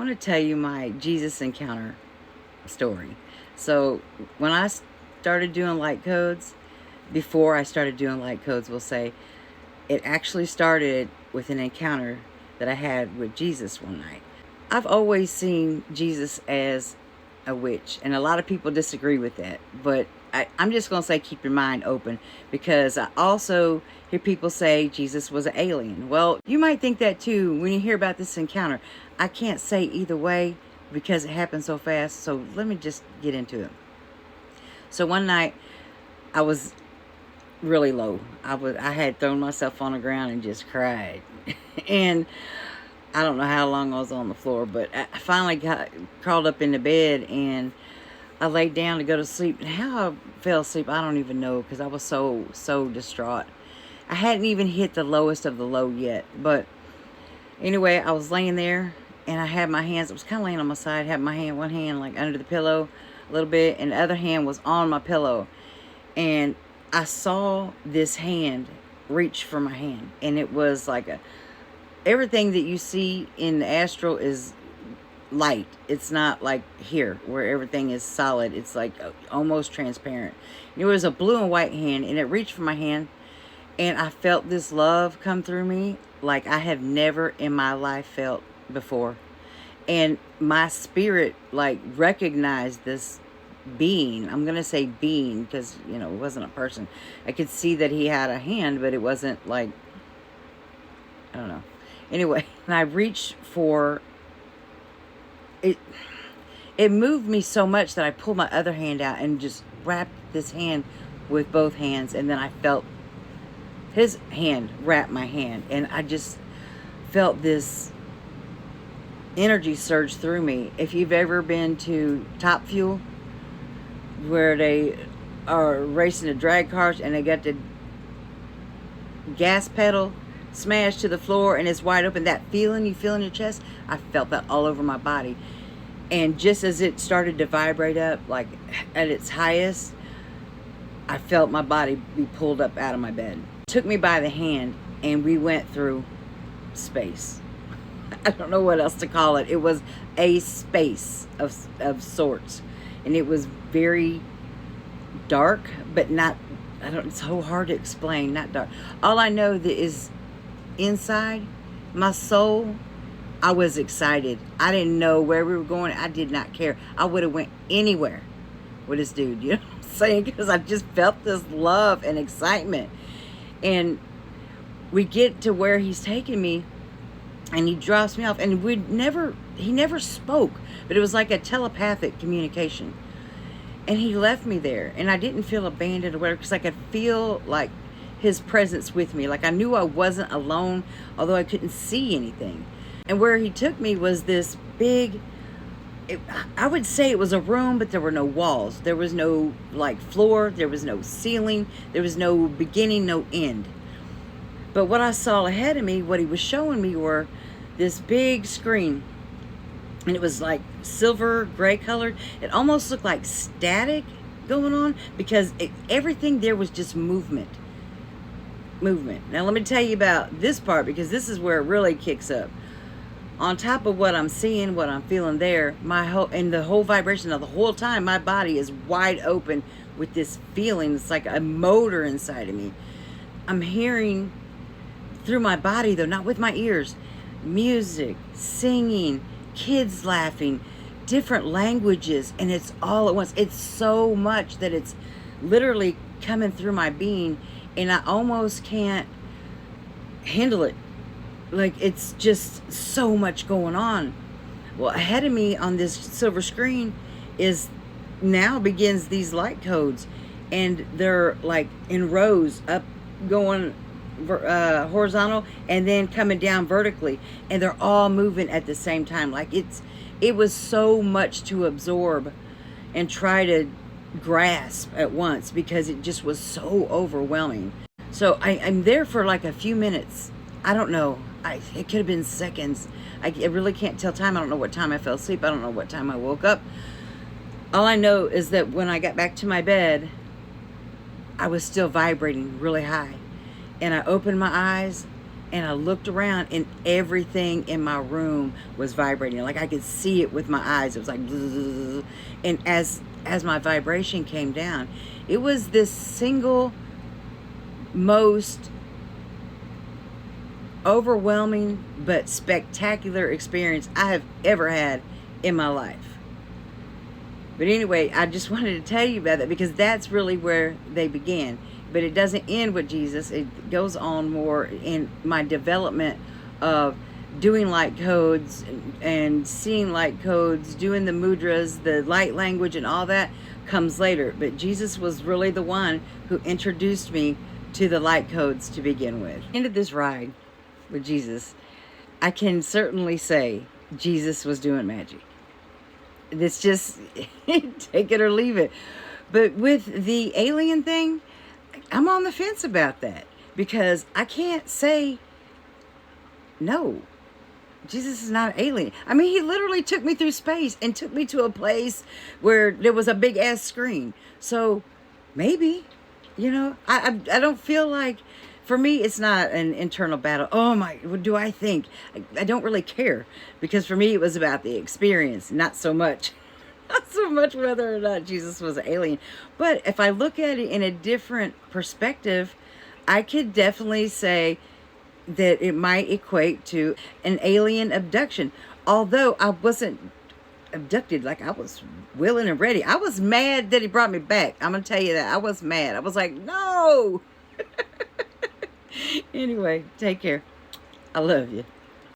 want to tell you my Jesus encounter story. So, when I started doing light codes, before I started doing light codes, we'll say, it actually started with an encounter that I had with Jesus one night. I've always seen Jesus as a witch, and a lot of people disagree with that, but I'm just going to say keep your mind open, because I also hear people say Jesus was an alien. Well, you might think that too when you hear about this encounter. I can't say either way because it happened so fast, so let me just get into it. So one night I was really low. I had thrown myself on the ground and just cried. And I don't know how long I was on the floor, but I finally crawled up into bed, and I laid down to go to sleep. And how I fell asleep, I don't even know, because I was so distraught. I hadn't even hit the lowest of the low yet. But anyway, I was laying there, and I had my hands, I was kind of laying on my side, had my one hand like under the pillow a little bit, and the other hand was on my pillow. And I saw this hand reach for my hand, and it was like everything that you see in the astral is light. It's not like here where everything is solid. It's like almost transparent. It was a blue and white hand, and it reached for my hand, and I felt this love come through me like I have never in my life felt before. And my spirit like recognized this being. I'm gonna say being because it wasn't a person. I could see that he had a hand, but it wasn't like, I don't know. Anyway, and I reached for it. It moved me so much that I pulled my other hand out and just wrapped this hand with both hands, and then I felt his hand wrap my hand, and I just felt this energy surge through me. If you've ever been to Top Fuel, where they are racing the drag cars and they got the gas pedal smashed to the floor and it's wide open, that feeling you feel in your chest, I felt that all over my body. And just as it started to vibrate up, like at its highest, I felt my body be pulled up out of my bed. It took me by the hand, and we went through space. I don't know what else to call it. It was a space of sorts. And it was very dark, but not, it's so hard to explain, not dark. All I know that is inside my soul, I was excited. I didn't know where we were going. I did not care. I would have went anywhere with this dude, you know what I'm saying? Because I just felt this love and excitement. And we get to where he's taking me, and he drops me off, and he never spoke, but it was like a telepathic communication. And he left me there, and I didn't feel abandoned or whatever, because I could feel like his presence with me. Like I knew I wasn't alone, although I couldn't see anything. And where he took me was this big, I would say it was a room, but there were no walls. There was no like floor. There was no ceiling. There was no beginning, no end. But what I saw ahead of me, what he was showing me, were this big screen. And it was like silver gray colored. It almost looked like static going on, because everything there was just movement. Now let me tell you about this part, because this is where it really kicks up. On top of what I'm seeing, what I'm feeling there, the whole vibration of the whole time, my body is wide open with this feeling. It's like a motor inside of me. I'm hearing through my body, though, not with my ears, music, singing, kids laughing, different languages, and it's all at once. It's so much that it's literally coming through my being, and I almost can't handle it. Like, it's just so much going on. Well, ahead of me on this silver screen begins these light codes, and they're like in rows, up going horizontal and then coming down vertically, and they're all moving at the same time. Like it was so much to absorb and try to grasp at once, because it just was so overwhelming. So I'm there for like a few minutes. I don't know. It could have been seconds. I really can't tell time. I don't know what time I fell asleep. I don't know what time I woke up. All I know is that when I got back to my bed, I was still vibrating really high. And I opened my eyes, and I looked around and everything in my room was vibrating. Like I could see it with my eyes. It was like, bzzz. And as my vibration came down, it was this single most overwhelming but spectacular experience I have ever had in my life. But anyway, I just wanted to tell you about that because that's really where they began. But it doesn't end with Jesus. It goes on more in my development of doing light codes and seeing light codes, doing the mudras, the light language and all that comes later. But Jesus was really the one who introduced me to the light codes to begin with. Into this ride with Jesus, I can certainly say Jesus was doing magic. It's just take it or leave it. But with the alien thing, I'm on the fence about that because I can't say no. Jesus is not an alien. I mean, he literally took me through space and took me to a place where there was a big ass screen. So maybe, you know, I don't feel like, for me, it's not an internal battle. Oh my, what do I think? I don't really care because for me, it was about the experience, not so much whether or not Jesus was an alien. But if I look at it in a different perspective, I could definitely say that it might equate to an alien abduction. Although I wasn't abducted, like I was willing and ready. I was mad that he brought me back. I'm going to tell you that. I was mad. I was like, no. Anyway, take care. I love you.